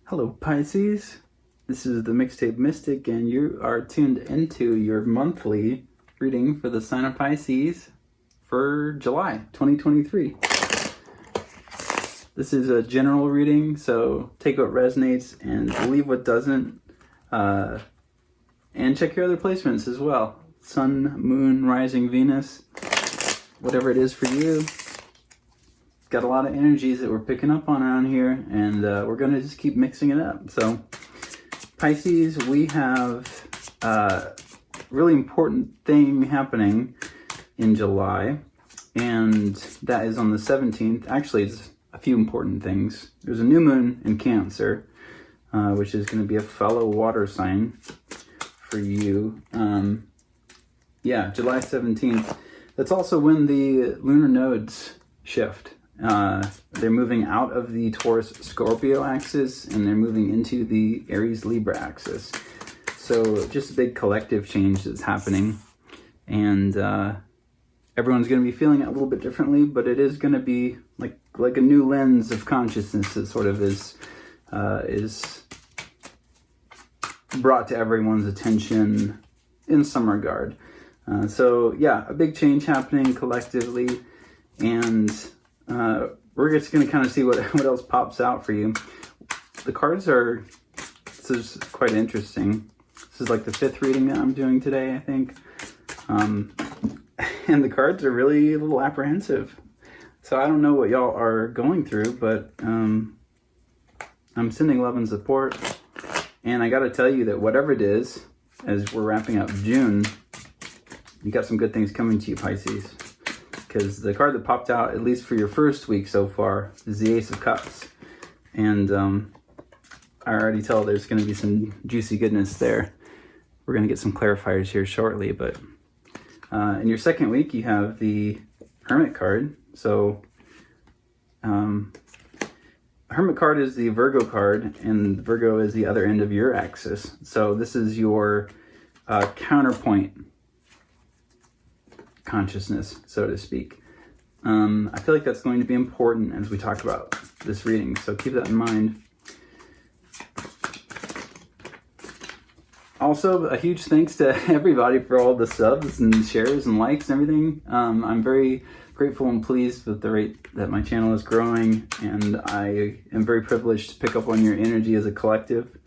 Hello Pisces, this is the Mixtape Mystic and you are tuned into your monthly reading for the sign of Pisces for July 2023. This is a general reading, so take what resonates and leave what doesn't, and check your other placements as well. Sun, Moon, Rising, Venus, whatever it is for you. Got a lot of energies that we're picking up on around here, and we're going to just keep mixing it up. So Pisces, we have a really important thing happening in July, and that is on the 17th. Actually, it's a few important things. There's a new moon in Cancer, which is going to be a fellow water sign for you. July 17th. That's also when the lunar nodes shift. They're moving out of the Taurus-Scorpio axis and they're moving into the Aries-Libra axis. So just a big collective change that's happening, and everyone's going to be feeling it a little bit differently, but it is going to be like a new lens of consciousness that sort of is brought to everyone's attention in some regard. A big change happening collectively, and we're just going to kind of see what else pops out for you. The cards this is quite interesting. This is like the 5th reading that I'm doing today, I think. And the cards are really a little apprehensive. So I don't know what y'all are going through, but I'm sending love and support. And I got to tell you that whatever it is, as we're wrapping up June, you got some good things coming to you, Pisces. Because the card that popped out, at least for your first week so far, is the Ace of Cups. And I already tell there's going to be some juicy goodness there. We're going to get some clarifiers here shortly. But in your second week, you have the Hermit card. So Hermit card is the Virgo card, and Virgo is the other end of your axis. So this is your counterpoint consciousness, so to speak. I feel like that's going to be important as we talk about this reading, so keep that in mind. Also, a huge thanks to everybody for all the subs and shares and likes and everything. I'm very grateful and pleased with the rate that my channel is growing, and I am very privileged to pick up on your energy as a collective.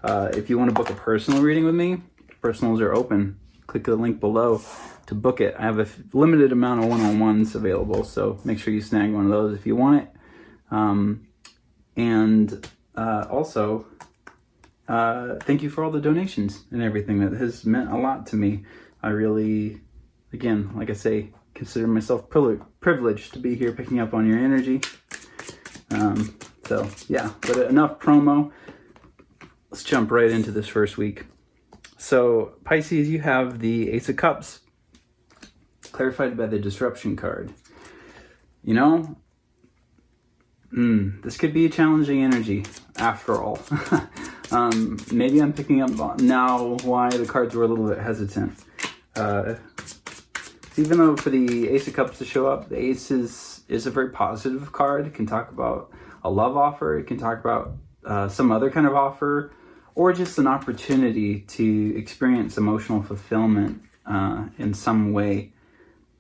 If you want to book a personal reading with me, personals are open. Click the link below to book it. I have a limited amount of one-on-ones available, so make sure you snag one of those if you want it. Also, thank you for all the donations and everything. That has meant a lot to me. I really, again, like I say, consider myself privileged to be here picking up on your energy. But enough promo. Let's jump right into this first week. So, Pisces, you have the Ace of Cups, clarified by the Disruption card. You know, this could be a challenging energy, after all. Maybe I'm picking up now why the cards were a little bit hesitant. Even though for the Ace of Cups to show up, the Ace is a very positive card. It can talk about a love offer. It can talk about some other kind of offer, or just an opportunity to experience emotional fulfillment in some way.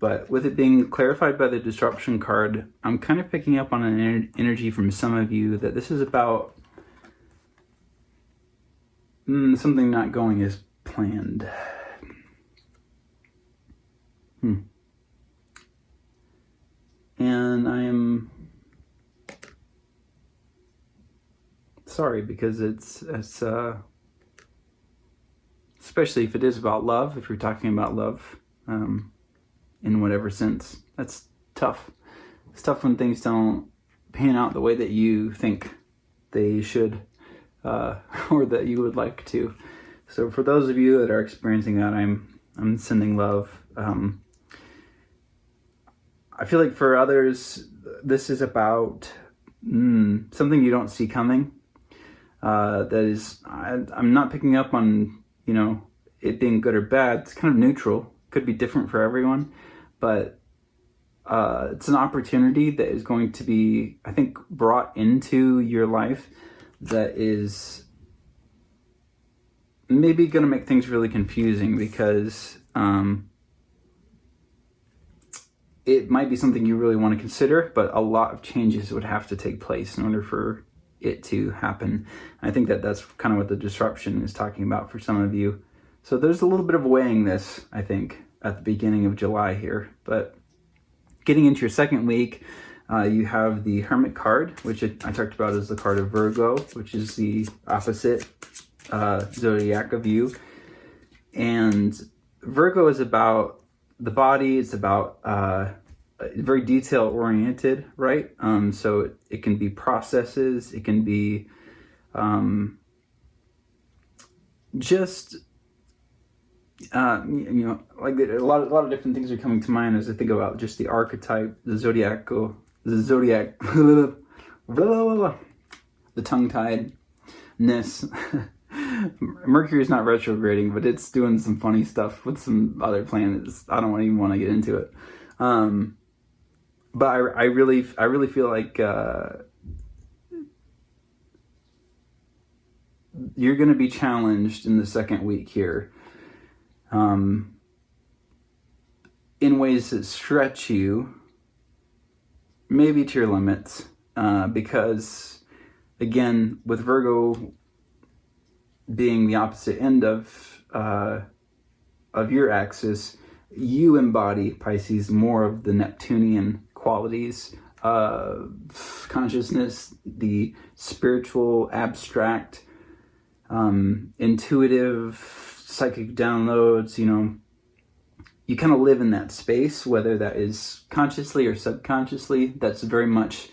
But with it being clarified by the Disruption card, I'm kind of picking up on an energy from some of you that this is about something not going as planned. And I am sorry, because it's especially if it is about love, if you're talking about love in whatever sense, that's tough. It's tough when things don't pan out the way that you think they should, or that you would like to. So for those of you that are experiencing that, I'm sending love. I feel like for others, this is about something you don't see coming. That is, I'm not picking up on, it being good or bad. It's kind of neutral. Could be different for everyone, but it's an opportunity that is going to be, I think, brought into your life that is maybe going to make things really confusing, because it might be something you really want to consider, but a lot of changes would have to take place in order for it to happen. I think that that's kind of what the disruption is talking about for some of you. So there's a little bit of weighing this, I think, at the beginning of July here. But getting into your second week, you have the Hermit card, which I talked about as the card of Virgo, which is the opposite zodiac of you. And Virgo is about the body. It's about very detail oriented, right? So it can be processes. It can be just like a lot of different things are coming to mind as I think about just the archetype, the zodiac, the tongue-tiedness. Mercury is not retrograding, but it's doing some funny stuff with some other planets. I don't even want to get into it. But I really feel like you're going to be challenged in the second week here, in ways that stretch you, maybe to your limits, because again, with Virgo being the opposite end of your axis, you embody, Pisces, more of the Neptunian qualities of consciousness, the spiritual, abstract, intuitive, psychic downloads. You kind of live in that space, whether that is consciously or subconsciously. That's very much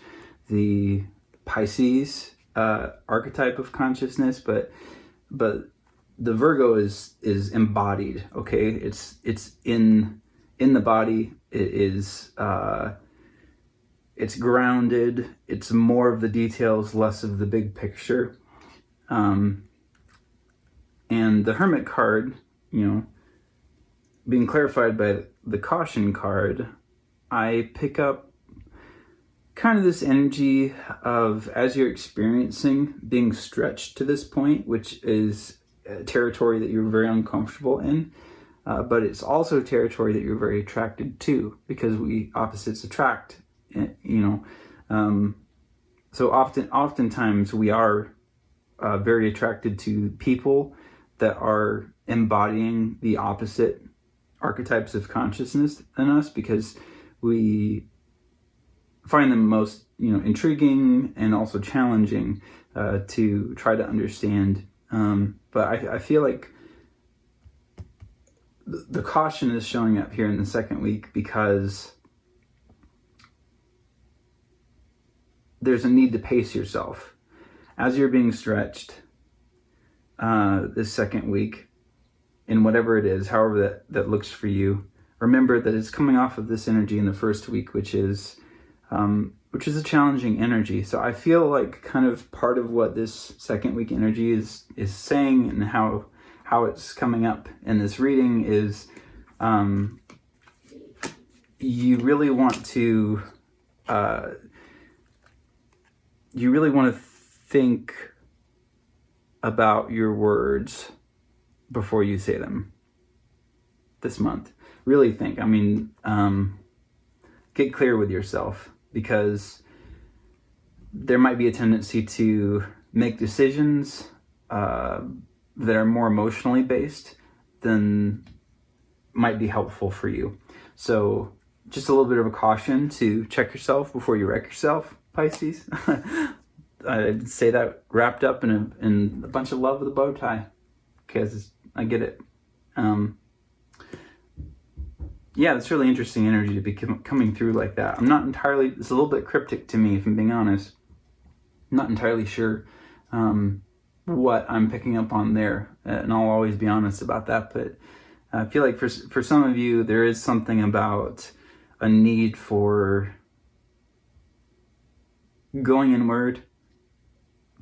the Pisces archetype of consciousness, but the Virgo is embodied. Okay, it's in the body. It is it's grounded. It's more of the details, less of the big picture. And the Hermit card, being clarified by the Caution card, I pick up kind of this energy of, as you're experiencing being stretched to this point, which is a territory that you're very uncomfortable in, but it's also a territory that you're very attracted to, because we opposites attract, so oftentimes we are very attracted to people that are embodying the opposite archetypes of consciousness than us, because we find them most intriguing and also challenging to try to understand. But I feel like the caution is showing up here in the second week, because there's a need to pace yourself as you're being stretched this second week, in whatever it is, however that looks for you. Remember that it's coming off of this energy in the first week, which is a challenging energy. So I feel like kind of part of what this second week energy is saying, and how it's coming up in this reading, is you really want to think about your words before you say them this month. Really think. Get clear with yourself, because there might be a tendency to make decisions that are more emotionally based than might be helpful for you. So just a little bit of a caution to check yourself before you wreck yourself, Pisces. I'd say that wrapped up in a bunch of love with a bow tie, because I get it. Yeah, it's really interesting energy to be coming through like that. I'm not entirely, it's a little bit cryptic to me, if I'm being honest. I'm not entirely sure what I'm picking up on there, and I'll always be honest about that. But I feel like for some of you, there is something about a need for going inward,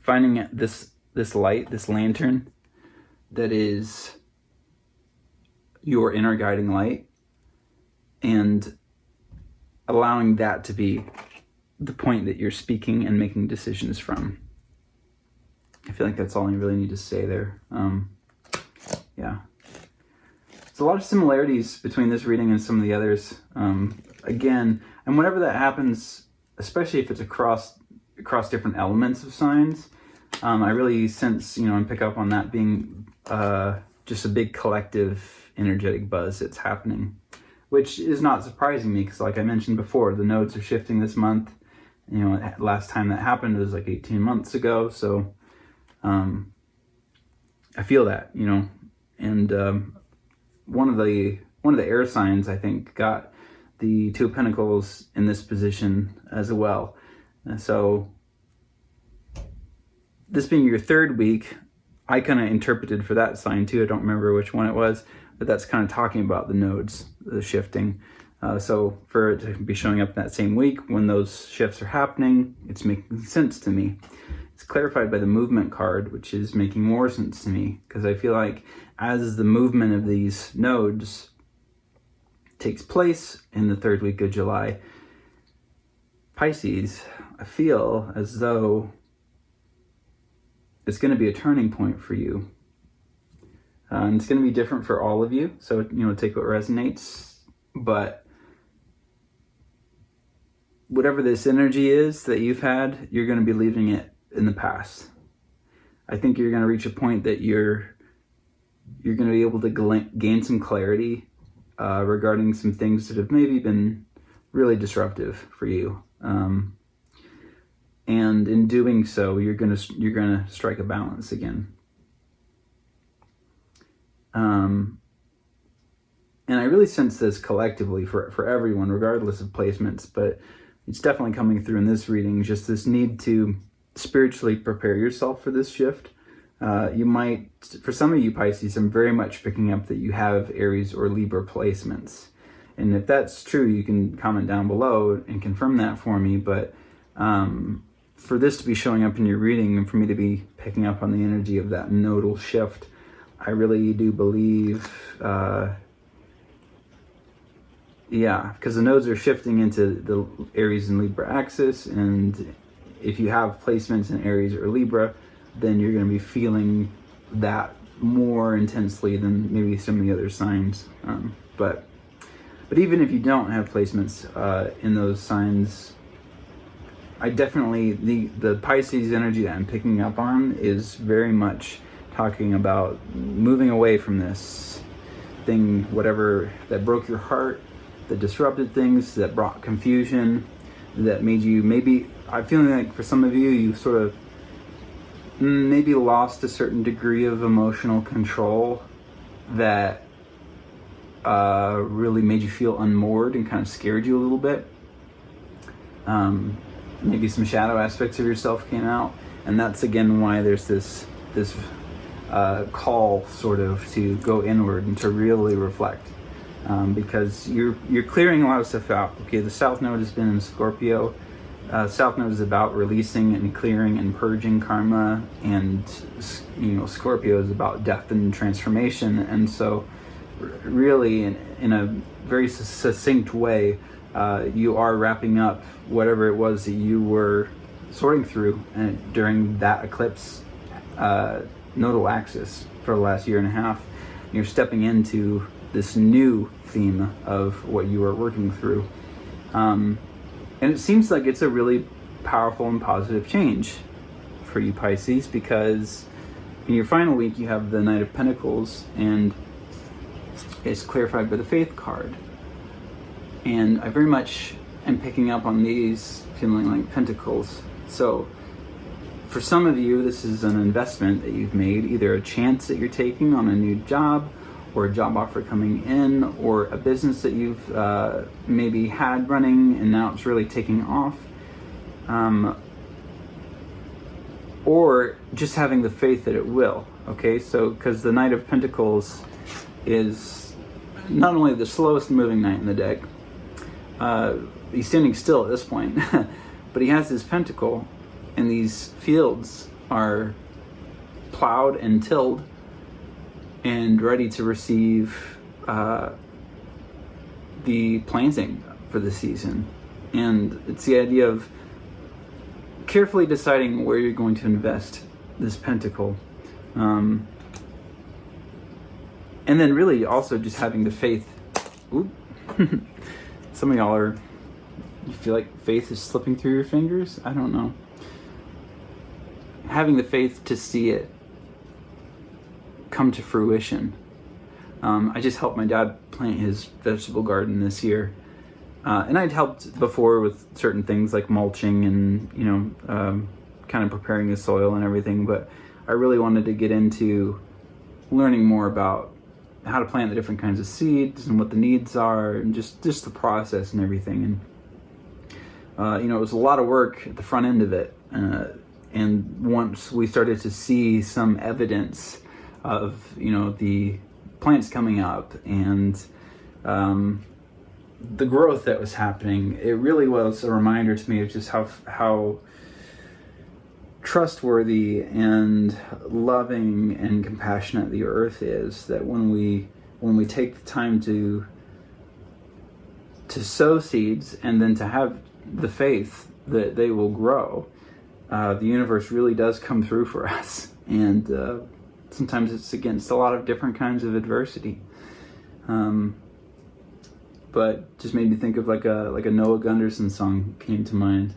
finding this light, this lantern that is your inner guiding light, and allowing that to be the point that you're speaking and making decisions from. feel like that's all you really need to say there. Yeah. There's a lot of similarities between this reading and some of the others. Again, and whenever that happens, especially if it's across different elements of signs, I really sense, and pick up on that being just a big collective energetic buzz that's happening, which is not surprising me because, like I mentioned before, the nodes are shifting this month. Last time that happened was like 18 months ago, so I feel that, and one of the air signs, I think, got the Two of Pentacles in this position as well. And so this being your third week, I kind of interpreted for that sign too. I don't remember which one it was, but that's kind of talking about the nodes, the shifting. So for it to be showing up that same week when those shifts are happening, it's making sense to me. It's clarified by the movement card, which is making more sense to me because I feel like as the movement of these nodes takes place in the third week of July, Pisces, I feel as though it's going to be a turning point for you. And it's going to be different for all of you. So, take what resonates. But whatever this energy is that you've had, you're going to be leaving it in the past. I think you're going to reach a point that you're going to be able to gain some clarity regarding some things that have maybe been really disruptive for you. And in doing so, you're gonna strike a balance again. And I really sense this collectively for everyone, regardless of placements, but it's definitely coming through in this reading, just this need to spiritually prepare yourself for this shift. You might, for some of you Pisces, I'm very much picking up that you have Aries or Libra placements. And if that's true, you can comment down below and confirm that for me. But for this to be showing up in your reading and for me to be picking up on the energy of that nodal shift, I really do believe, because the nodes are shifting into the Aries and Libra axis. And if you have placements in Aries or Libra, then you're going to be feeling that more intensely than maybe some of the other signs. But even if you don't have placements in those signs, I definitely, the Pisces energy that I'm picking up on is very much talking about moving away from this thing, whatever that broke your heart, that disrupted things, that brought confusion, that made you maybe, I'm feeling like for some of you, you sort of maybe lost a certain degree of emotional control that really made you feel unmoored and kind of scared you a little bit. Maybe some shadow aspects of yourself came out, and that's again why there's this call sort of to go inward and to really reflect, because you're clearing a lot of stuff out. Okay, the South Node has been in Scorpio. South Node is about releasing and clearing and purging karma, and Scorpio is about death and transformation. And so really in a very succinct way, you are wrapping up whatever it was that you were sorting through during that eclipse nodal axis for the last year and a half. You're stepping into this new theme of what you are working through. And it seems like it's a really powerful and positive change for you Pisces, because in your final week you have the Knight of Pentacles, and it's clarified by the Faith card. And I very much am picking up on these feeling like pentacles. So for some of you, this is an investment that you've made, either a chance that you're taking on a new job, or a job offer coming in, or a business that you've maybe had running and now it's really taking off. Or just having the faith that it will. Okay, so because the Knight of Pentacles is not only the slowest moving knight in the deck, he's standing still at this point, but he has his pentacle, and these fields are plowed and tilled and ready to receive the planting for the season. And it's the idea of carefully deciding where you're going to invest this pentacle. And then really also just having the faith. Oop. Some of y'all you feel like faith is slipping through your fingers? I don't know. Having the faith to see it come to fruition. I just helped my dad plant his vegetable garden this year. And I'd helped before with certain things like mulching and, kind of preparing the soil and everything. But I really wanted to get into learning more about how to plant the different kinds of seeds and what the needs are and just the process and everything. And, it was a lot of work at the front end of it. And once we started to see some evidence of, the plants coming up and the growth that was happening, it really was a reminder to me of just how trustworthy and loving and compassionate the earth is. That when we take the time to sow seeds and then to have the faith that they will grow, the universe really does come through for us. And sometimes it's against a lot of different kinds of adversity. But just made me think of like a Noah Gunderson song came to mind.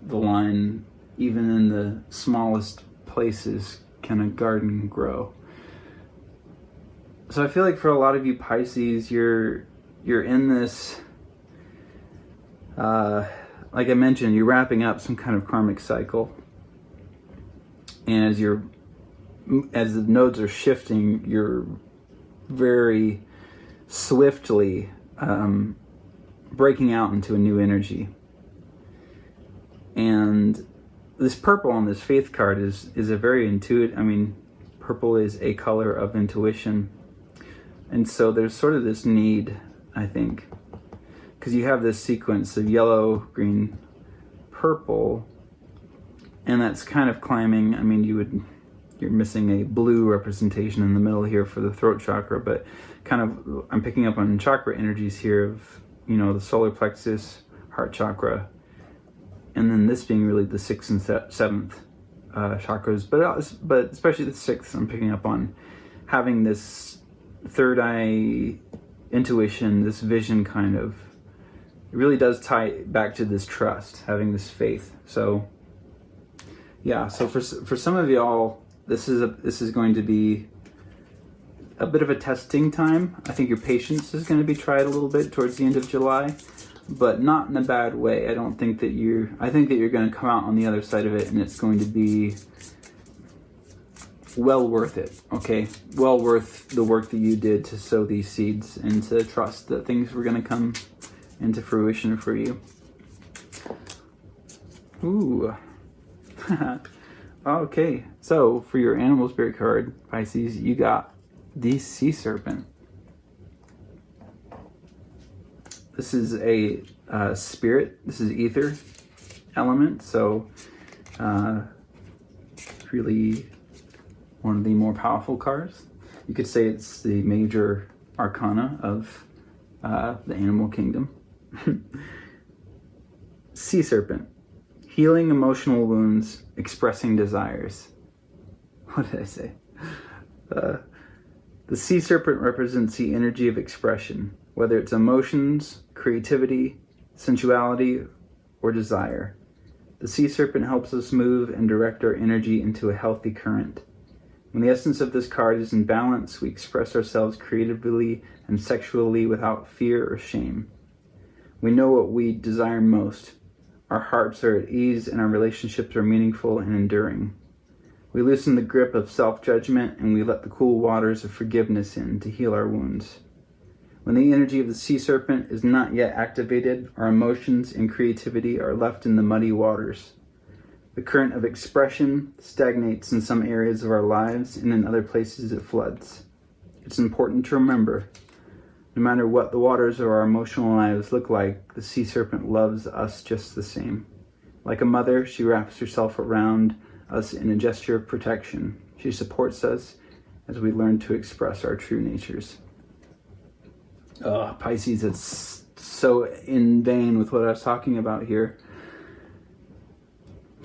The line, "Even in the smallest places can a garden grow." So I feel like for a lot of you Pisces, you're in this, like I mentioned, you're wrapping up some kind of karmic cycle. And as the nodes are shifting, you're very swiftly breaking out into a new energy. And this purple on this faith card is a very intuitive, purple is a color of intuition. And so there's sort of this need, I think, because you have this sequence of yellow, green, purple, and that's kind of climbing. You're missing a blue representation in the middle here for the throat chakra, but kind of I'm picking up on chakra energies here of, the solar plexus, heart chakra, and then this being really the 6th and 7th chakras, but especially the 6th, I'm picking up on having this third eye intuition, this vision kind of. It really does tie back to this trust, having this faith. So yeah, so for some of y'all, this is going to be a bit of a testing time. I think your patience is going to be tried a little bit towards the end of July, but not in a bad way. I think that you're going to come out on the other side of it, and it's going to be well worth it, okay? Well worth the work that you did to sow these seeds and to trust that things were going to come into fruition for you. Ooh. Okay, so for your animal spirit card, Pisces, you got the sea serpent. This is a spirit. This is ether element, so really one of the more powerful cards. You could say it's the major arcana of the animal kingdom. Sea serpent. Healing emotional wounds, expressing desires. What did I say? The sea serpent represents the energy of expression, whether it's emotions, creativity, sensuality, or desire. The sea serpent helps us move and direct our energy into a healthy current. When the essence of this card is in balance, we express ourselves creatively and sexually without fear or shame. We know what we desire most. Our hearts are at ease and our relationships are meaningful and enduring. We loosen the grip of self-judgment and we let the cool waters of forgiveness in to heal our wounds. When the energy of the sea serpent is not yet activated, our emotions and creativity are left in the muddy waters. The current of expression stagnates in some areas of our lives, and in other places it floods. It's important to remember, no matter what the waters of our emotional lives look like, the sea serpent loves us just the same. Like a mother, she wraps herself around us in a gesture of protection. She supports us as we learn to express our true natures. Pisces, it's so in vein with what I was talking about here.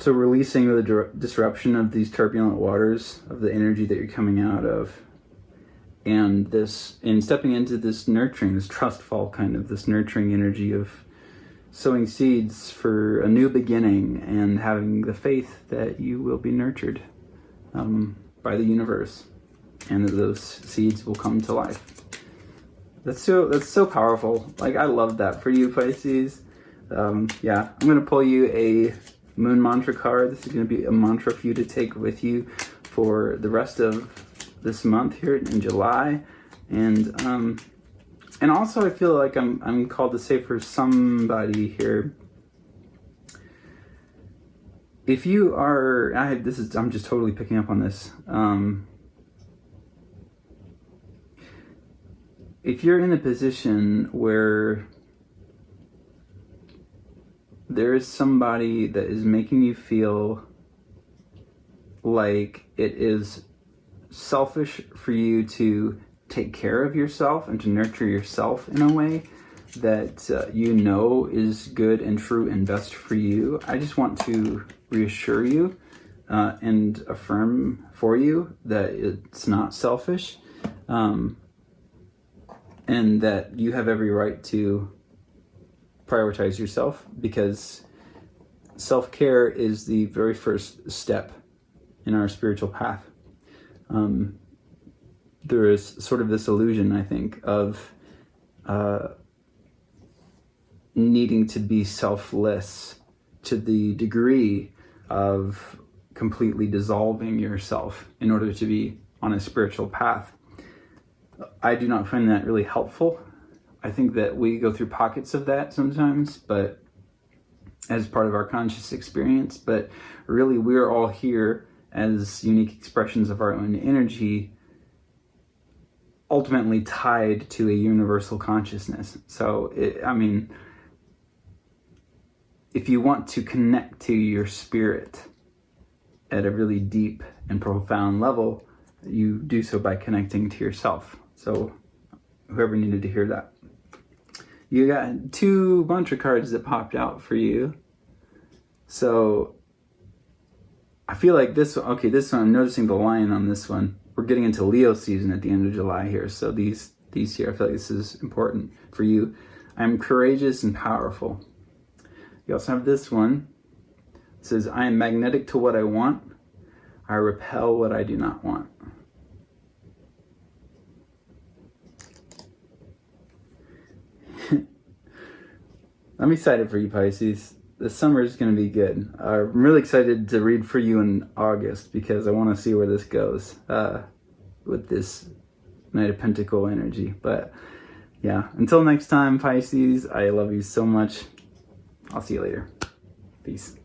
So releasing the disruption of these turbulent waters, of the energy that you're coming out of, and stepping into this nurturing, this trustful kind of, this nurturing energy of sowing seeds for a new beginning and having the faith that you will be nurtured by the universe, and that those seeds will come to life. That's so powerful. Like, I love that for you, Pisces. Yeah, I'm going to pull you a moon mantra card. This is going to be a mantra for you to take with you for the rest of this month here in July. And also I feel like I'm called to say for somebody here, if you are, I'm just totally picking up on this. If you're in a position where there is somebody that is making you feel like it is selfish for you to take care of yourself and to nurture yourself in a way that you know is good and true and best for you, I just want to reassure you and affirm for you that it's not selfish, and that you have every right to prioritize yourself, because self-care is the very first step in our spiritual path. There is sort of this illusion, I think, of needing to be selfless to the degree of completely dissolving yourself in order to be on a spiritual path. I do not find that really helpful. I think that we go through pockets of that sometimes, but as part of our conscious experience. But really, we're all here as unique expressions of our own energy, ultimately tied to a universal consciousness. So, if you want to connect to your spirit at a really deep and profound level, you do so by connecting to yourself. So whoever needed to hear that. You got 2 mantra cards that popped out for you. So I feel like this one, I'm noticing the lion on this one. We're getting into Leo season at the end of July here. So these here, I feel like this is important for you. I'm courageous and powerful. You also have this one. It says, I am magnetic to what I want. I repel what I do not want. I'm excited for you, Pisces. The summer is going to be good. I'm really excited to read for you in August, because I want to see where this goes with this Knight of Pentacle energy. But yeah, until next time, Pisces, I love you so much. I'll see you later. Peace.